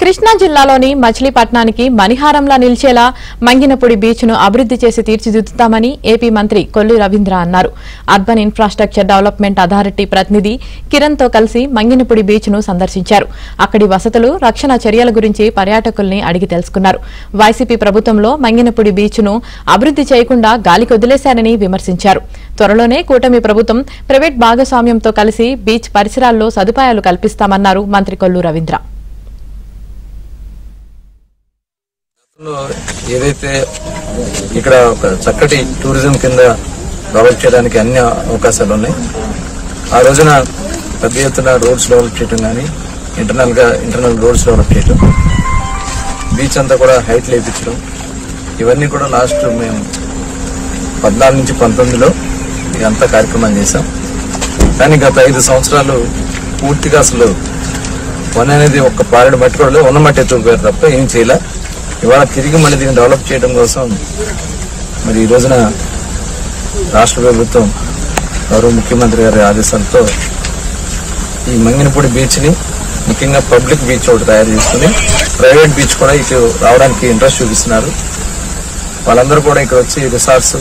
కృష్ణా జిల్లాలోని మచిలీపట్నానికి మణిహారంలా నిలిచేలా మంగినపూడి బీచ్ ను అభివృద్ది చేసి తీర్చిదిద్దుతామని ఏపీ మంత్రి కొల్లు రవీంద్ర అన్నారు. అర్బన్ ఇన్ఫ్రాస్ట్రక్చర్ డెవలప్మెంట్ అథారిటీ ప్రతినిధి కిరణ్ తో కలిసి మంగినపూడి బీచ్ ను సందర్శించారు. అక్కడి వసతులు, రక్షణ చర్యల గురించి పర్యాటకుల్ని అడిగి తెలుసుకున్నారు. వైసీపీ ప్రభుత్వంలో మంగినపూడి బీచ్ ను అభివృద్ది చేయకుండా గాలికి వదిలేశారని విమర్శించారు. త్వరలోనే కూటమి ప్రభుత్వం ప్రైవేట్ భాగస్వామ్యంతో కలిసి బీచ్ పరిసరాల్లో సదుపాయాలు కల్పిస్తామన్నారు మంత్రి కొల్లు రవీంద్ర. ఏదైతే ఇక్కడ ఒక చక్కటి టూరిజం కింద డెవలప్ చేయడానికి అన్ని అవకాశాలు ఉన్నాయి. ఆ రోజున పెద్ద ఎత్తున రోడ్స్ డెవలప్ చేయడం కానీ ఇంటర్నల్ రోడ్స్ డెవలప్ చేయడం, బీచ్ అంతా కూడా హైట్ లేపించడం, ఇవన్నీ కూడా లాస్ట్ మేము 14 నుంచి 19లో ఇదంతా కార్యక్రమాలు చేశాం. కానీ గత 5 సంవత్సరాలు పూర్తిగా అసలు పని అనేది ఒక్క పారెడు మట్టి కూడా ఉన్న మట్టి ఎత్తుకుపోయారు తప్ప ఏం చేయలే. ఇవాళ తిరిగి మళ్ళీ దీన్ని డెవలప్ చేయడం కోసం మరి ఈ రోజున రాష్ట్ర ప్రభుత్వం గౌరవ ముఖ్యమంత్రి గారి ఆదేశాలతో ఈ మంగినపూడి బీచ్ని ముఖ్యంగా పబ్లిక్ బీచ్ ఒకటి తయారు చేసుకుని ప్రైవేట్ బీచ్ కూడా ఇటు రావడానికి ఇంట్రెస్ట్ చూపిస్తున్నారు. వాళ్ళందరూ కూడా ఇక్కడ వచ్చి రిసార్ట్స్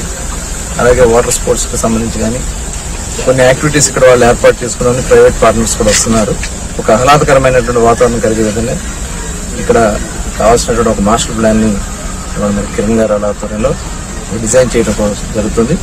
అలాగే వాటర్ స్పోర్ట్స్కి సంబంధించి కానీ కొన్ని యాక్టివిటీస్ ఇక్కడ వాళ్ళు ఏర్పాటు చేసుకుని ప్రైవేట్ పార్ట్నర్స్ కూడా వస్తున్నారు. ఒక ఆహ్లాదకరమైనటువంటి వాతావరణం కలిగే విధంగా ఇక్కడ కావాల్సినటువంటి ఒక మాస్టర్ ప్లాన్ ని కిరణ్ గారి ఆధ్వర్యంలో డిజైన్ చేయడం జరుగుతుంది.